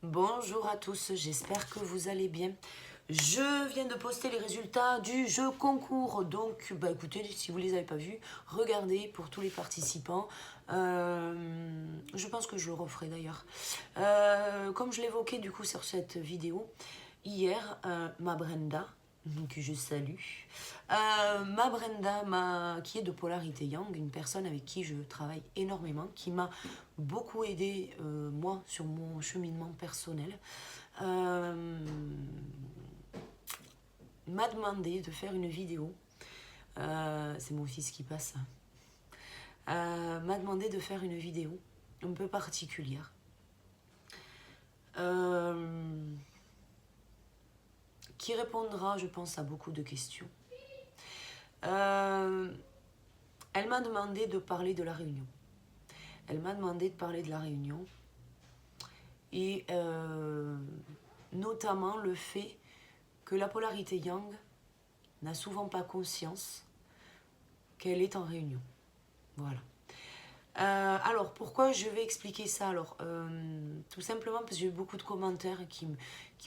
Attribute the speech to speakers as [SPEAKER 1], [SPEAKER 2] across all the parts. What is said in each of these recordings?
[SPEAKER 1] Bonjour à tous, j'espère que vous allez bien. Je viens de poster les résultats du jeu concours, donc écoutez, si vous ne les avez pas vus, regardez pour tous les participants. Je pense que je le referai d'ailleurs. Comme je l'évoquais du coup sur cette vidéo, hier, ma Brenda, que je salue, ma Brenda, qui est de Polarité Yang, une personne avec qui je travaille énormément, qui m'a beaucoup aidé, moi, sur mon cheminement personnel, m'a demandé de faire une vidéo. C'est mon fils qui passe. M'a demandé de faire une vidéo un peu particulière. Qui répondra, je pense, à beaucoup de questions. Elle m'a demandé de parler de la Réunion. Elle m'a demandé de parler de la Réunion et notamment le fait que la polarité Yang n'a souvent pas conscience qu'elle est en Réunion. Voilà. Alors, pourquoi je vais expliquer ça? Alors, tout simplement parce que j'ai eu beaucoup de commentaires qui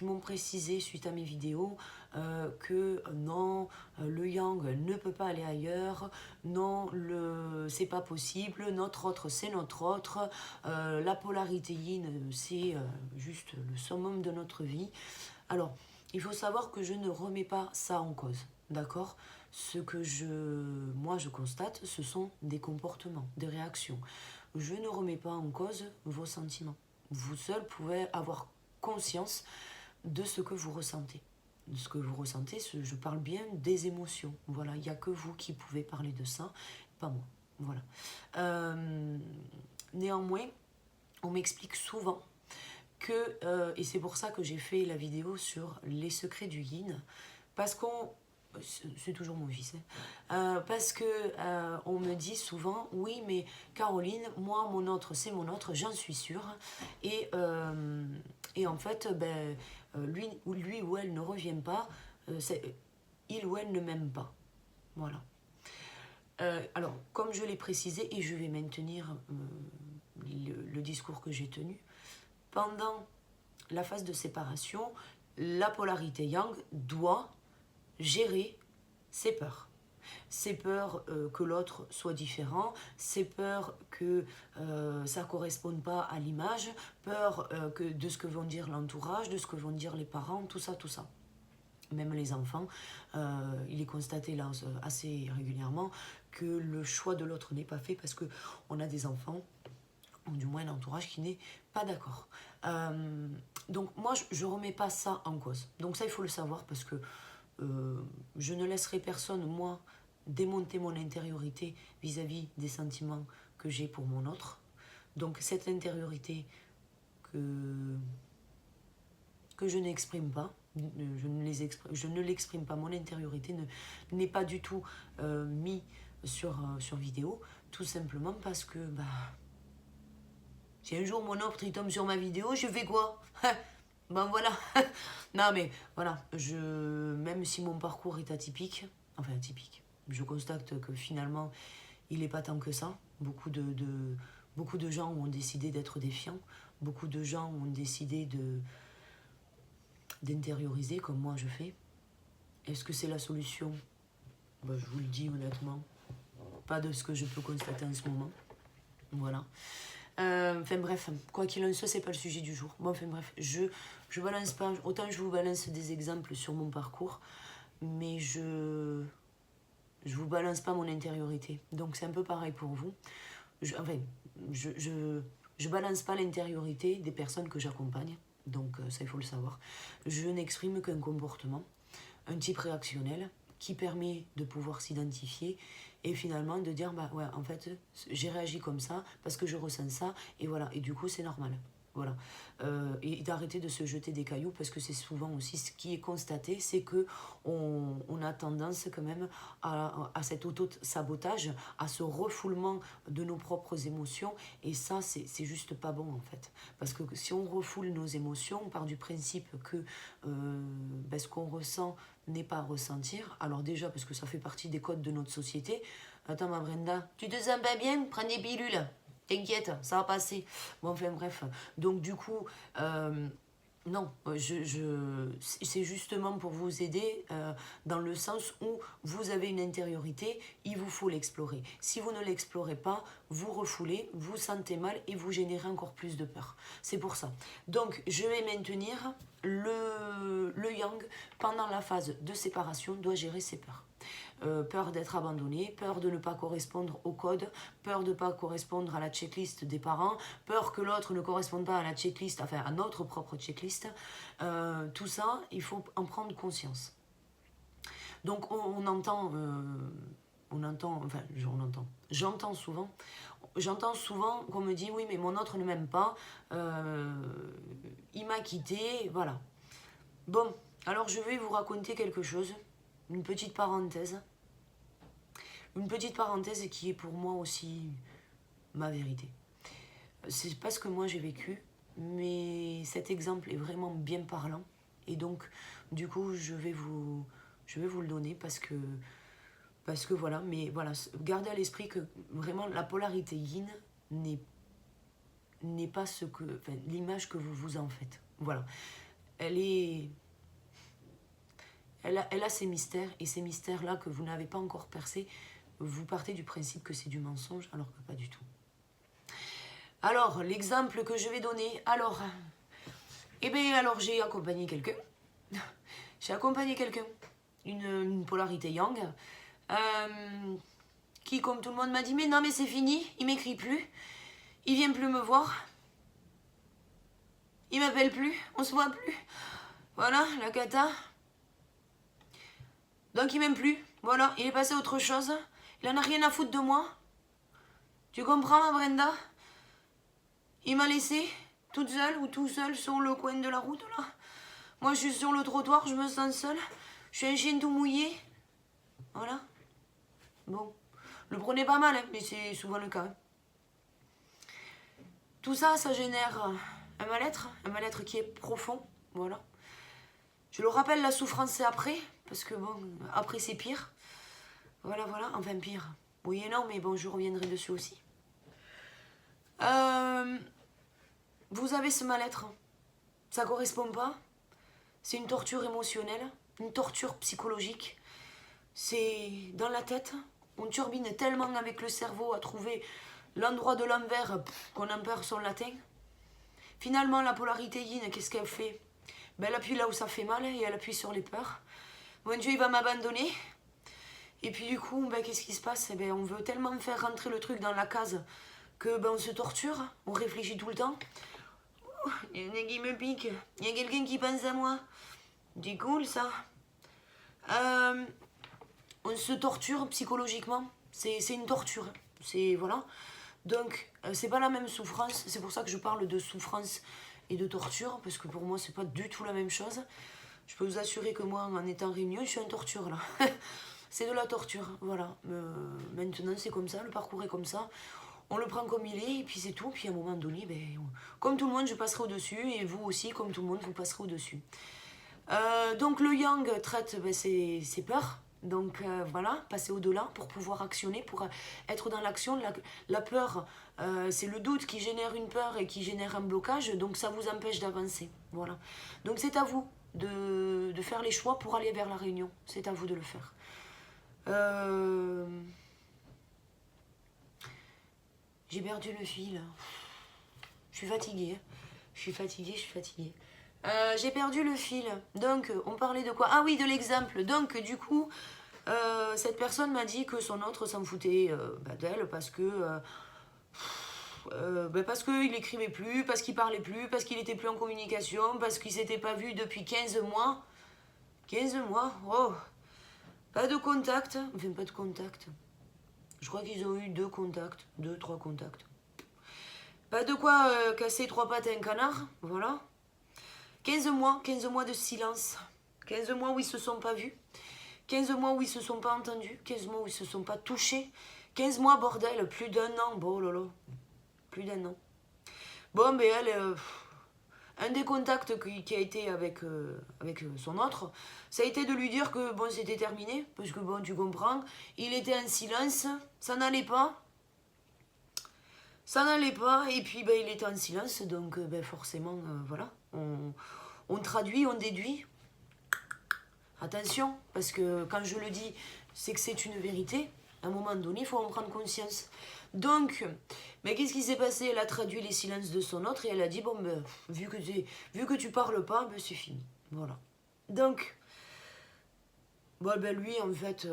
[SPEAKER 1] m'ont précisé suite à mes vidéos que non, le Yang ne peut pas aller ailleurs, non, c'est pas possible, notre autre c'est notre autre, la polarité Yin c'est juste le summum de notre vie. Alors, il faut savoir que je ne remets pas ça en cause, d'accord? Ce que moi je constate, ce sont des comportements, des réactions. Je ne remets pas en cause vos sentiments. Vous seul pouvez avoir conscience de ce que vous ressentez. De ce que vous ressentez, je parle bien des émotions. Voilà, il n'y a que vous qui pouvez parler de ça, pas moi. Voilà. Néanmoins, on m'explique souvent que, et c'est pour ça que j'ai fait la vidéo sur les secrets du yin, parce qu'on c'est toujours mon fils, parce que on me dit souvent, oui mais Caroline, moi mon autre c'est mon autre, j'en suis sûre, et en fait lui ou elle ne revient pas, il ou elle ne m'aime pas, voilà. Alors comme je l'ai précisé, et je vais maintenir le discours que j'ai tenu, pendant la phase de séparation, la polarité Yang doit gérer ses peurs. Ses peurs que l'autre soit différent, ses peurs que ça ne corresponde pas à l'image, peur de ce que vont dire l'entourage, de ce que vont dire les parents, tout ça, tout ça. Même les enfants, il est constaté là assez régulièrement que le choix de l'autre n'est pas fait parce qu'on a des enfants, ou du moins l'entourage qui n'est pas d'accord. Donc moi, je ne remets pas ça en cause. Donc ça, il faut le savoir parce que je ne laisserai personne, moi, démonter mon intériorité vis-à-vis des sentiments que j'ai pour mon autre. Donc cette intériorité que je n'exprime pas, je ne l'exprime pas, mon intériorité n'est pas du tout mis sur vidéo, tout simplement parce que si un jour mon autre il tombe sur ma vidéo, je fais quoi? Ben voilà. Non mais voilà, même si mon parcours est atypique, enfin atypique, je constate que finalement il n'est pas tant que ça. Beaucoup de gens ont décidé d'être défiants, beaucoup de gens ont décidé d'intérioriser comme moi je fais. Est-ce que c'est la solution? Je vous le dis honnêtement, pas de ce que je peux constater en ce moment. Voilà. Enfin bref, quoi qu'il en soit, c'est pas le sujet du jour. Bon, enfin bref, je balance pas, autant je vous balance des exemples sur mon parcours, mais je vous balance pas mon intériorité. Donc c'est un peu pareil pour vous. Je balance pas l'intériorité des personnes que j'accompagne, donc ça il faut le savoir. Je n'exprime qu'un comportement, un type réactionnel qui permet de pouvoir s'identifier et finalement de dire ouais, en fait j'ai réagi comme ça parce que je ressens ça et voilà, et du coup c'est normal, voilà. Et d'arrêter de se jeter des cailloux parce que c'est souvent aussi ce qui est constaté, c'est que on a tendance quand même à cet auto-sabotage, à ce refoulement de nos propres émotions, et ça c'est juste pas bon en fait, parce que si on refoule nos émotions, on part du principe que ce qu'on ressent n'est pas à ressentir. Alors déjà parce que ça fait partie des codes de notre société. Attends ma Brenda, tu te sens pas bien? Prends des pilules. t'inquiète, ça va passer. Bon, enfin bref, donc du coup, non, c'est justement pour vous aider dans le sens où vous avez une intériorité, il vous faut l'explorer. Si vous ne l'explorez pas, vous refoulez, vous sentez mal et vous générez encore plus de peur. C'est pour ça. Donc, je vais maintenir le yang pendant la phase de séparation doit gérer ses peurs. Peur d'être abandonné, peur de ne pas correspondre au code, peur de ne pas correspondre à la checklist des parents, peur que l'autre ne corresponde pas à la checklist, enfin à notre propre checklist. Tout ça, il faut en prendre conscience. Donc on entend, j'entends souvent qu'on me dit oui mais mon autre ne m'aime pas, il m'a quitté, voilà. Bon, alors je vais vous raconter quelque chose, une petite parenthèse. Une petite parenthèse qui est pour moi aussi ma vérité. C'est pas ce que moi j'ai vécu, mais cet exemple est vraiment bien parlant. Et donc, du coup, je vais vous le donner parce que voilà, mais voilà, gardez à l'esprit que vraiment la polarité yin n'est pas ce que, enfin, l'image que vous vous en faites. Voilà. Elle a ses mystères, et ces mystères-là que vous n'avez pas encore percés, vous partez du principe que c'est du mensonge, alors que pas du tout. Alors, l'exemple que je vais donner, alors j'ai accompagné quelqu'un. Une polarité yang, qui, comme tout le monde, m'a dit, mais non, mais c'est fini, il m'écrit plus, il vient plus me voir, il m'appelle plus, on se voit plus. Voilà, la cata. Donc il m'aime plus, voilà, il est passé à autre chose. Il en a rien à foutre de moi. Tu comprends, ma Brenda? Il m'a laissé toute seule ou tout seul sur le coin de la route, là. Moi, je suis sur le trottoir, je me sens seule. Je suis un chien tout mouillé. Voilà. Bon. Le prenez pas mal, hein, mais c'est souvent le cas. Tout ça, ça génère un mal-être qui est profond. Voilà. Je le rappelle, la souffrance, c'est après. Parce que bon, après, c'est pire. Voilà, voilà. Enfin, pire. Oui et non, mais bon, je reviendrai dessus aussi. Vous avez ce mal-être. Ça correspond pas. C'est une torture émotionnelle, une torture psychologique. C'est dans la tête. On turbine tellement avec le cerveau à trouver l'endroit de l'envers qu'on en perd son latin. Finalement, la polarité yin, qu'est-ce qu'elle fait? Ben, elle appuie là où ça fait mal et elle appuie sur les peurs. Mon Dieu, il va m'abandonner. Et puis du coup, ben, qu'est-ce qui se passe? Ben, on veut tellement faire rentrer le truc dans la case que ben, on se torture, on réfléchit tout le temps. Il y en a qui me pique, il y a quelqu'un qui pense à moi. C'est cool ça. On se torture psychologiquement, c'est une torture. C'est voilà. Donc c'est pas la même souffrance, c'est pour ça que je parle de souffrance et de torture, parce que pour moi c'est pas du tout la même chose. Je peux vous assurer que moi, en étant réunion, je suis en torture là. C'est de la torture, voilà. Maintenant c'est comme ça, le parcours est comme ça. On le prend comme il est, et puis c'est tout. Puis à un moment donné, ben, comme tout le monde, je passerai au-dessus, et vous aussi, comme tout le monde, vous passerez au-dessus. Donc le yang traite ben, ses peurs. Donc voilà, passer au-delà pour pouvoir actionner, pour être dans l'action. La peur, c'est le doute qui génère une peur et qui génère un blocage, donc ça vous empêche d'avancer. Voilà. Donc c'est à vous de faire les choix pour aller vers la réunion. C'est à vous de le faire. J'ai perdu le fil. Je suis fatiguée. J'ai perdu le fil. Donc, on parlait de quoi? Ah oui, de l'exemple. Donc, du coup, cette personne m'a dit que son autre s'en foutait d'elle parce que... parce qu'il écrivait plus, parce qu'il parlait plus, parce qu'il était plus en communication, parce qu'il s'était pas vu depuis 15 mois. 15 mois? Oh! Pas de contact. Enfin, pas de contact. Je crois qu'ils ont eu 2 contacts. 2, 3 contacts. Pas de quoi casser 3 pattes à un canard. Voilà. 15 mois de silence. 15 mois où ils se sont pas vus. 15 mois où ils se sont pas entendus. 15 mois où ils se sont pas touchés. 15 mois, bordel, plus d'1 an. Bon, lolo. Plus d'1 an. Bon, mais elle... un des contacts qui a été avec son autre, ça a été de lui dire que bon, c'était terminé, parce que bon, tu comprends, il était en silence, ça n'allait pas. Ça n'allait pas, et puis ben, il était en silence, donc ben, forcément, voilà. On traduit, on déduit. Attention, parce que quand je le dis, c'est que c'est une vérité. À un moment donné, il faut en prendre conscience. Donc, mais qu'est-ce qui s'est passé? Elle a traduit les silences de son autre et elle a dit, bon, ben, vu que tu parles pas, ben, c'est fini. Voilà. Donc, bon, ben, lui, en fait,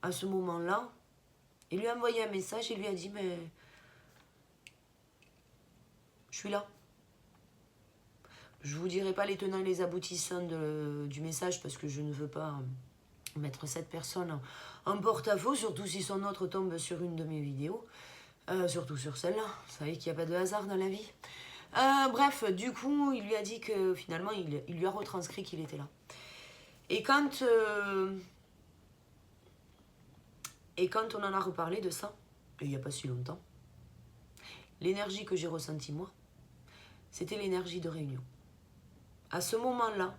[SPEAKER 1] à ce moment-là, il lui a envoyé un message, il lui a dit, mais je suis là. Je vous dirai pas les tenants et les aboutissants du message parce que je ne veux pas mettre cette personne en porte-à-faux, surtout si son autre tombe sur une de mes vidéos. Surtout sur celle-là. Vous savez qu'il n'y a pas de hasard dans la vie. Bref, du coup, il lui a dit que finalement, il lui a retranscrit qu'il était là. Et quand on en a reparlé de ça, et il n'y a pas si longtemps, l'énergie que j'ai ressentie moi, c'était l'énergie de réunion. À ce moment-là,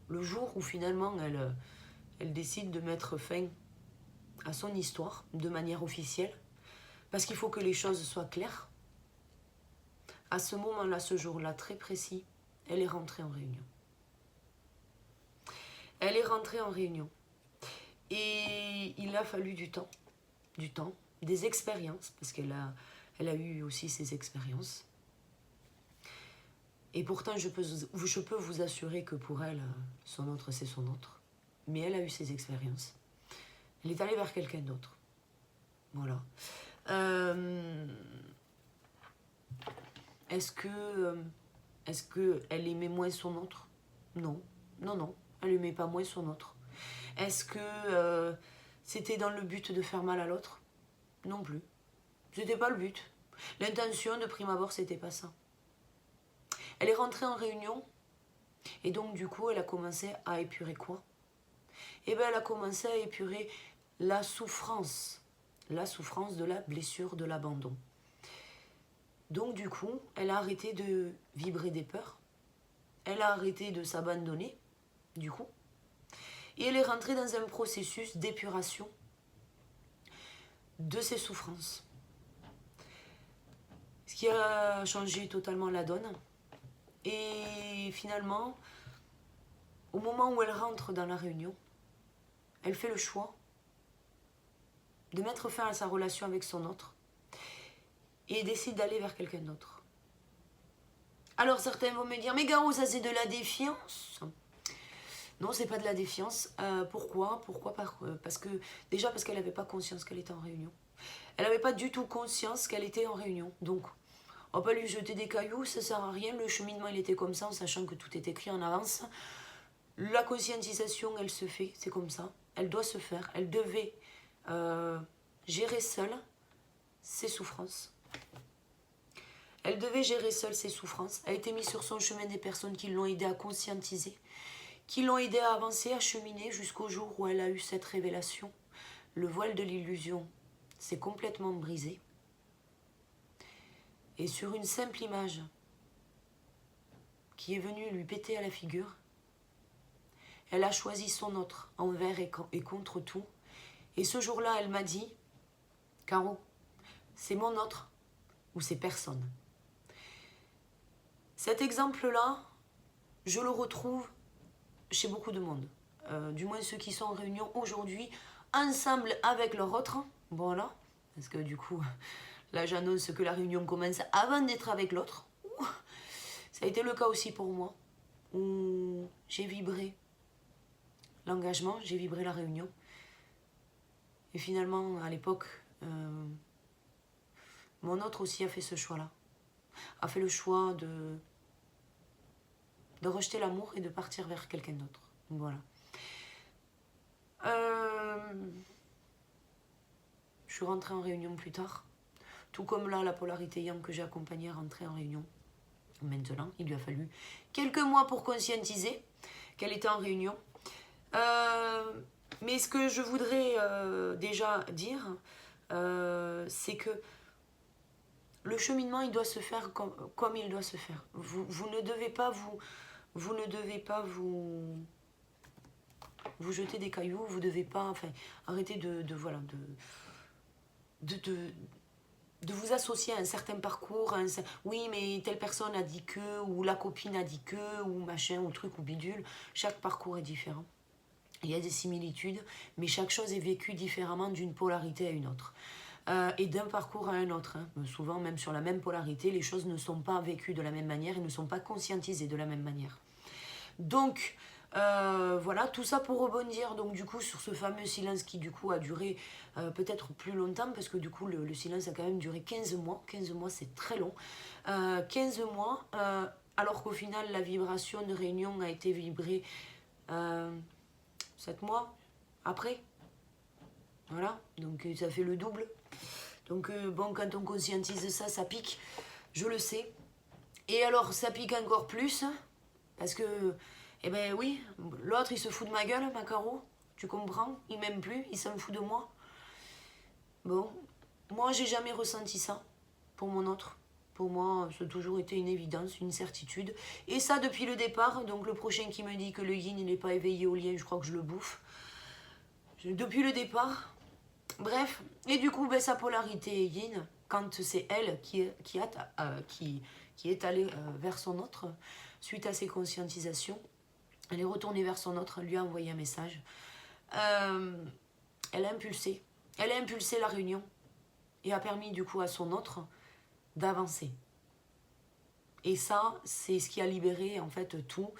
[SPEAKER 1] le jour où finalement elle décide de mettre fin à son histoire de manière officielle, parce qu'il faut que les choses soient claires, à ce moment-là, ce jour-là très précis, elle est rentrée en réunion. Elle est rentrée en réunion. Et il a fallu du temps, des expériences, parce qu'elle a eu aussi ses expériences. Et pourtant, je peux vous assurer que pour elle, son autre, c'est son autre. Mais elle a eu ses expériences. Elle est allée vers quelqu'un d'autre. Voilà. Est-ce que elle aimait moins son autre? Non. Non, non. Elle aimait pas moins son autre. Est-ce que c'était dans le but de faire mal à l'autre? Non plus. C'était pas le but. L'intention de prime abord, c'était pas ça. Elle est rentrée en réunion et donc du coup, elle a commencé à épurer quoi? Eh bien, elle a commencé à épurer la souffrance de la blessure, de l'abandon. Donc du coup, elle a arrêté de vibrer des peurs, elle a arrêté de s'abandonner, du coup, et elle est rentrée dans un processus d'épuration de ses souffrances. Ce qui a changé totalement la donne. Et finalement, au moment où elle rentre dans la réunion, elle fait le choix de mettre fin à sa relation avec son autre et décide d'aller vers quelqu'un d'autre. Alors certains vont me dire, mais Garo, ça c'est de la défiance. Non, c'est pas de la défiance. Pourquoi? Parce qu'elle n'avait pas conscience qu'elle était en réunion. Elle n'avait pas du tout conscience qu'elle était en réunion. Donc, on va pas lui jeter des cailloux, ça sert à rien. Le cheminement, il était comme ça, en sachant que tout est écrit en avance. La conscientisation, elle se fait, c'est comme ça. Elle doit se faire. Elle devait gérer seule ses souffrances. Elle devait gérer seule ses souffrances. Elle a été mise sur son chemin des personnes qui l'ont aidée à conscientiser, qui l'ont aidée à avancer, à cheminer jusqu'au jour où elle a eu cette révélation. Le voile de l'illusion s'est complètement brisé. Et sur une simple image qui est venue lui péter à la figure, elle a choisi son autre envers et contre tout. Et ce jour-là, elle m'a dit, Caro, c'est mon autre ou c'est personne. Cet exemple-là, je le retrouve chez beaucoup de monde. Du moins ceux qui sont en réunion aujourd'hui, ensemble avec leur autre. Voilà. Parce que du coup, là j'annonce que la réunion commence avant d'être avec l'autre. Ça a été le cas aussi pour moi. Où j'ai vibré l'engagement, j'ai vibré la réunion. Et finalement, à l'époque, mon autre aussi a fait ce choix-là. A fait le choix de rejeter l'amour et de partir vers quelqu'un d'autre. Voilà. Je suis rentrée en réunion plus tard. Tout comme là, la polarité yang que j'ai accompagnée à rentrer en réunion. Maintenant, il lui a fallu quelques mois pour conscientiser qu'elle était en réunion. Mais ce que je voudrais déjà dire, c'est que le cheminement, il doit se faire comme il doit se faire. Vous ne devez pas vous jeter des cailloux, vous ne devez pas, enfin, arrêter de de vous associer à un certain parcours, oui mais telle personne a dit que, ou la copine a dit que, ou machin, ou truc, ou bidule. Chaque parcours est différent. Il y a des similitudes, mais chaque chose est vécue différemment d'une polarité à une autre. Et d'un parcours à un autre. Hein. Souvent, même sur la même polarité, les choses ne sont pas vécues de la même manière et ne sont pas conscientisées de la même manière. Donc, voilà, tout ça pour rebondir donc du coup sur ce fameux silence qui du coup a duré peut-être plus longtemps, parce que du coup le silence a quand même duré 15 mois. 15 mois, c'est très long. 15 mois, alors qu'au final, la vibration de réunion a été vibrée 7 mois après. Voilà, donc ça fait le double. Donc bon, quand on conscientise ça, ça pique, je le sais. Et alors, ça pique encore plus, parce que, eh ben oui, l'autre, il se fout de ma gueule, Macaro, tu comprends? Il m'aime plus, il s'en fout de moi. Bon, moi, j'ai jamais ressenti ça pour mon autre. Pour moi, ça a toujours été une évidence, une certitude. Et ça, depuis le départ, donc le prochain qui me dit que le yin, il n'est pas éveillé au lien, je crois que je le bouffe. Depuis le départ... Bref, et du coup, ben, sa polarité yin, quand c'est elle qui est allée vers son autre, suite à ses conscientisations, elle est retournée vers son autre, lui a envoyé un message. Elle a impulsé la réunion et a permis du coup à son autre d'avancer. Et ça, c'est ce qui a libéré en fait tout.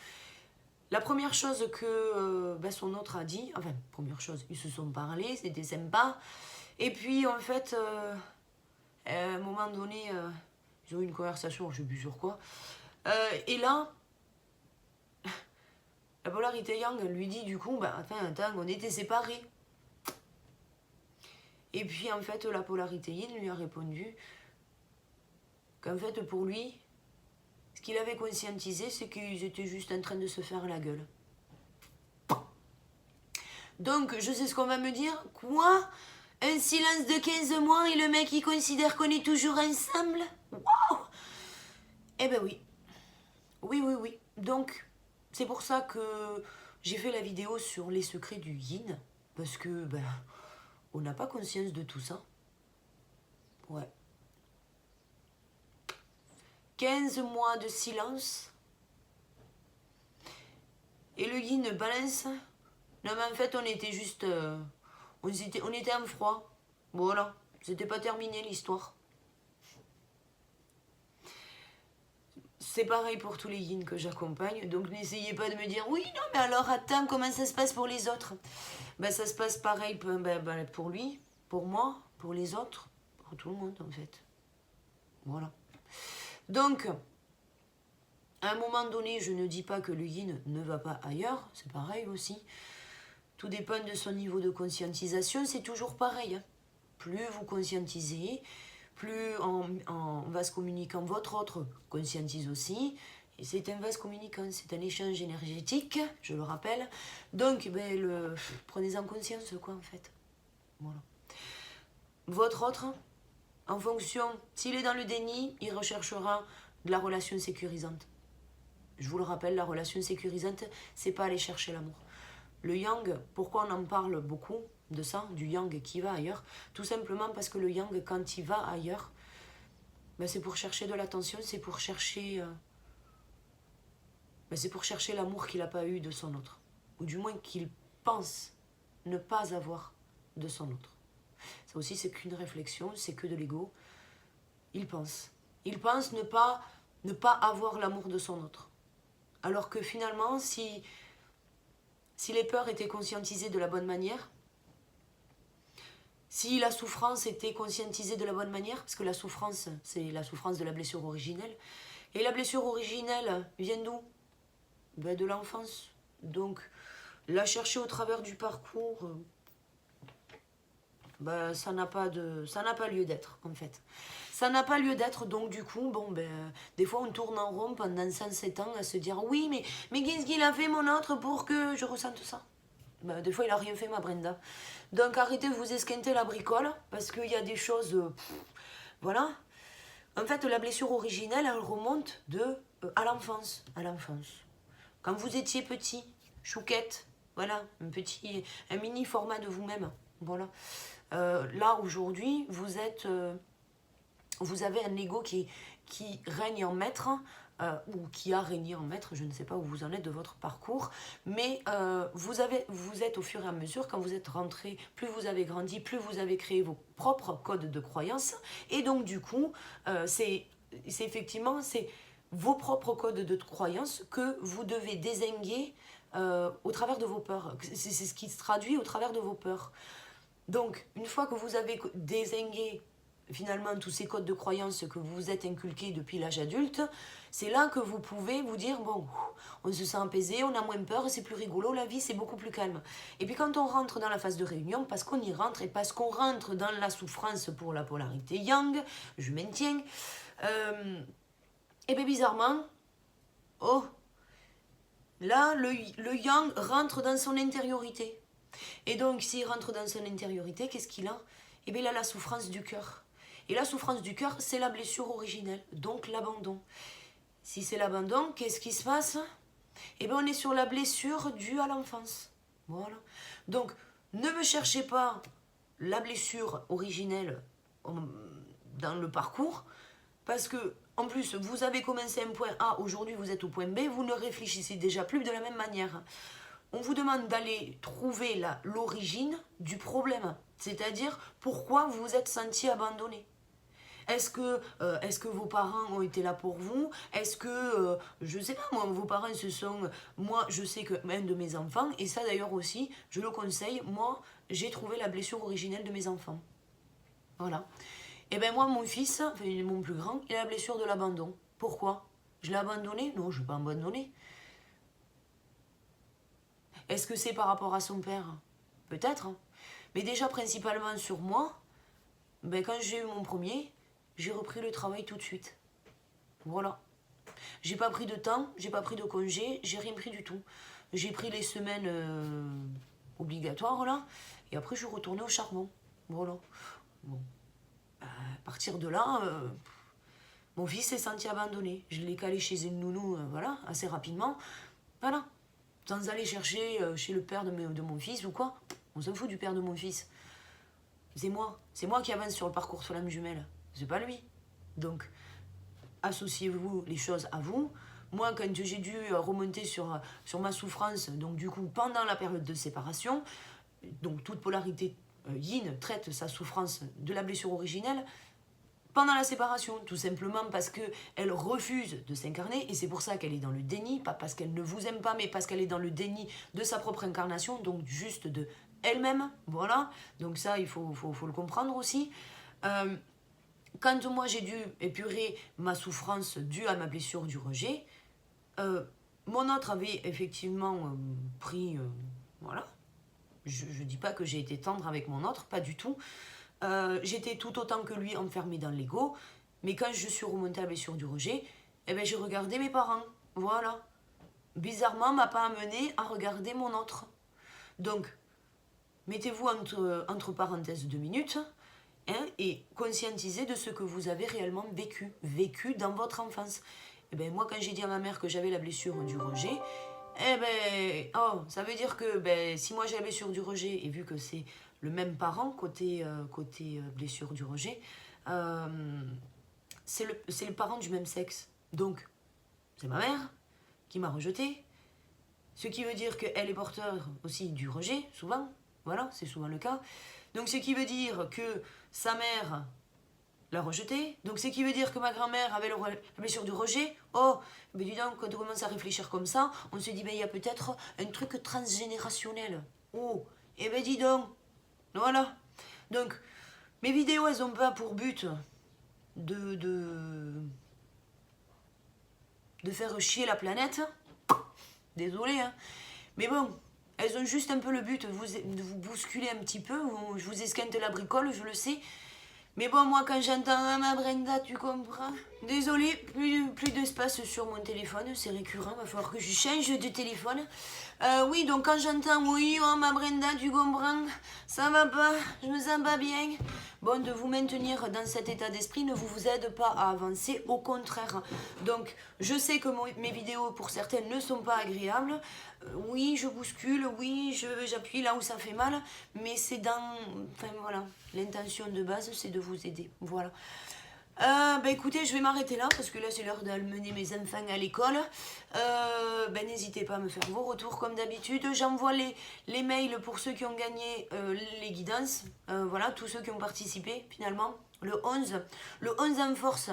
[SPEAKER 1] La première chose que son autre a dit, enfin, première chose, ils se sont parlé, c'était sympa. Et puis, en fait, à un moment donné, ils ont eu une conversation, je ne sais plus sur quoi. Et là, la polarité yang lui dit du coup, attends, on était séparés. Et puis, en fait, la polarité yin lui a répondu qu'en fait, pour lui, ce qu'il avait conscientisé, c'est qu'ils étaient juste en train de se faire la gueule. Donc, je sais ce qu'on va me dire. Quoi ? Un silence de 15 mois et le mec, il considère qu'on est toujours ensemble ? Waouh ! Eh ben oui. Oui. Donc, c'est pour ça que j'ai fait la vidéo sur les secrets du yin. Parce que, on n'a pas conscience de tout ça. Ouais. 15 mois de silence. Et le yin balance. Non, mais en fait, on était juste... on était en froid. Voilà. C'était pas terminé l'histoire. C'est pareil pour tous les yin que j'accompagne. Donc n'essayez pas de me dire oui, non, mais alors attends, comment ça se passe pour les autres ? Ça se passe pareil pour lui, pour moi, pour les autres, pour tout le monde en fait. Voilà. Donc, à un moment donné, je ne dis pas que le yin ne va pas ailleurs, c'est pareil aussi. Tout dépend de son niveau de conscientisation, c'est toujours pareil. Hein. Plus vous conscientisez, plus en vase communicant, votre autre conscientise aussi. Et c'est un vase communicant, c'est un échange énergétique, je le rappelle. Donc, prenez-en conscience, quoi, en fait. Voilà. Votre autre, en fonction, s'il est dans le déni, il recherchera de la relation sécurisante. Je vous le rappelle, la relation sécurisante, c'est pas aller chercher l'amour. Le yang, pourquoi on en parle beaucoup de ça, du yang qui va ailleurs? Tout simplement parce que le yang, quand il va ailleurs, c'est pour chercher de l'attention, c'est pour chercher l'amour qu'il n'a pas eu de son autre. Ou du moins qu'il pense ne pas avoir de son autre. Ça aussi, c'est qu'une réflexion, c'est que de l'ego. Il pense. Il pense ne pas avoir l'amour de son autre. Alors que finalement, si les peurs étaient conscientisées de la bonne manière, si la souffrance était conscientisée de la bonne manière, parce que la souffrance, c'est la souffrance de la blessure originelle, et la blessure originelle vient d'où ? De l'enfance. Donc, la chercher au travers du parcours, ça n'a pas lieu d'être, en fait. Ça n'a pas lieu d'être, donc du coup, des fois on tourne en rond pendant 107 ans à se dire oui, mais qu'est-ce qu'il a fait mon autre pour que je ressente ça ? Des fois il a rien fait, ma Brenda. Donc arrêtez de vous esquinter la bricole, parce qu'il y a des choses... voilà. En fait, la blessure originelle, elle remonte à l'enfance. Quand vous étiez petit, chouquette, voilà, un mini format de vous-même. Voilà. Là, aujourd'hui, vous êtes vous avez un ego qui règne en maître, ou qui a régné en maître, je ne sais pas où vous en êtes de votre parcours, mais vous êtes au fur et à mesure, quand vous êtes rentré, plus vous avez grandi, plus vous avez créé vos propres codes de croyance, et donc du coup, c'est effectivement, c'est vos propres codes de croyance que vous devez dézinguer au travers de vos peurs. C'est ce qui se traduit au travers de vos peurs. Donc, une fois que vous avez dézingué finalement tous ces codes de croyance que vous vous êtes inculqués depuis l'âge adulte, c'est là que vous pouvez vous dire, bon, on se sent apaisé, on a moins peur, c'est plus rigolo, la vie c'est beaucoup plus calme. Et puis quand on rentre dans la phase de réunion, parce qu'on y rentre et parce qu'on rentre dans la souffrance pour la polarité yang, je maintiens, et bien bizarrement, oh, là le yang rentre dans son intériorité. Et donc s'il rentre dans son intériorité, qu'est-ce qu'il a? Et bien il a la souffrance du cœur. Et la souffrance du cœur, c'est la blessure originelle, donc l'abandon. Si c'est l'abandon, qu'est-ce qui se passe? Eh bien, on est sur la blessure due à l'enfance. Voilà. Donc, ne me cherchez pas la blessure originelle dans le parcours, parce que, en plus, vous avez commencé un point A, aujourd'hui vous êtes au point B, vous ne réfléchissez déjà plus de la même manière. On vous demande d'aller trouver l'origine du problème, c'est-à-dire pourquoi vous vous êtes senti abandonné. Est-ce que vos parents ont été là pour vous? Est-ce que, je ne sais pas, moi, vos parents se sont... Moi, je sais que un de mes enfants, et ça d'ailleurs aussi, je le conseille, moi, j'ai trouvé la blessure originelle de mes enfants. Voilà. Et bien moi, mon fils, enfin mon plus grand, il a la blessure de l'abandon. Pourquoi? Je l'ai abandonné? Non, je ne l'ai pas abandonné. Est-ce que c'est par rapport à son père? Peut-être. Mais déjà, principalement sur moi, ben, quand j'ai eu mon premier... j'ai repris le travail tout de suite. Voilà. J'ai pas pris de temps, j'ai pas pris de congé, j'ai rien pris du tout. J'ai pris les semaines obligatoires là, et après je suis retournée au charbon. Voilà. Bon. À partir de là, mon fils s'est senti abandonné. Je l'ai calé chez une nounou, voilà, assez rapidement. Voilà. Sans aller chercher chez le père de mon fils ou quoi. On s'en fout du père de mon fils. C'est moi. C'est moi qui avance sur le parcours flamme jumelle. C'est pas lui. Donc, associez-vous les choses à vous. Moi, quand j'ai dû remonter sur ma souffrance, donc du coup, pendant la période de séparation, donc toute polarité yin traite sa souffrance de la blessure originelle pendant la séparation, tout simplement parce qu'elle refuse de s'incarner, et c'est pour ça qu'elle est dans le déni, pas parce qu'elle ne vous aime pas, mais parce qu'elle est dans le déni de sa propre incarnation, donc juste de elle-même, voilà. Donc ça, il faut le comprendre aussi. Quand moi j'ai dû épurer ma souffrance due à ma blessure du rejet, mon autre avait effectivement pris... voilà. Je ne dis pas que j'ai été tendre avec mon autre, pas du tout. J'étais tout autant que lui enfermée dans l'ego. Mais quand je suis remontée à la blessure du rejet, eh ben, j'ai regardé mes parents. Voilà. Bizarrement, m'a pas amené à regarder mon autre. Donc, mettez-vous entre parenthèses 2 minutes... hein, et conscientiser de ce que vous avez réellement vécu dans votre enfance. Et ben moi, quand j'ai dit à ma mère que j'avais la blessure du rejet, eh ben, oh, ça veut dire que ben, si moi j'ai la blessure du rejet, et vu que c'est le même parent côté blessure du rejet, c'est le parent du même sexe. Donc, c'est ma mère qui m'a rejeté, ce qui veut dire qu'elle est porteur aussi du rejet, souvent, voilà, c'est souvent le cas. Donc, ce qui veut dire que sa mère l'a rejeté. Donc, ce qui veut dire que ma grand-mère avait la blessure du rejet. Oh, mais dis donc, quand on commence à réfléchir comme ça, on se dit, ben, il y a peut-être un truc transgénérationnel. Oh, et ben dis donc. Voilà. Donc, mes vidéos, elles n'ont pas pour but de faire chier la planète. Désolé, hein. Mais bon, elles ont juste un peu le but de vous bousculer un petit peu. Je vous esquinte la bricole, je le sais. Mais bon, moi, quand j'entends ah, ma Brenda, tu comprends? Désolé, plus d'espace sur mon téléphone, c'est récurrent, il va falloir que je change de téléphone. Oui, donc quand j'entends oui, oh ma Brenda, tu comprends? Ça va pas, je me sens pas bien. Bon, de vous maintenir dans cet état d'esprit ne vous aide pas à avancer, au contraire. Donc, je sais que mes vidéos, pour certaines, ne sont pas agréables. Oui, je bouscule, oui, j'appuie là où ça fait mal, mais c'est dans... Enfin, voilà, l'intention de base, c'est de vous aider, voilà. Écoutez, je vais m'arrêter là parce que là c'est l'heure d'amener mes enfants à l'école. N'hésitez pas à me faire vos retours comme d'habitude. J'envoie les mails pour ceux qui ont gagné les guidances. Voilà, tous ceux qui ont participé finalement. Le 11 en force.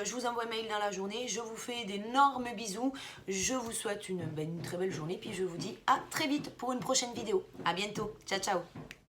[SPEAKER 1] Je vous envoie un mail dans la journée. Je vous fais d'énormes bisous. Je vous souhaite une très belle journée. Puis je vous dis à très vite pour une prochaine vidéo. À bientôt. Ciao, ciao.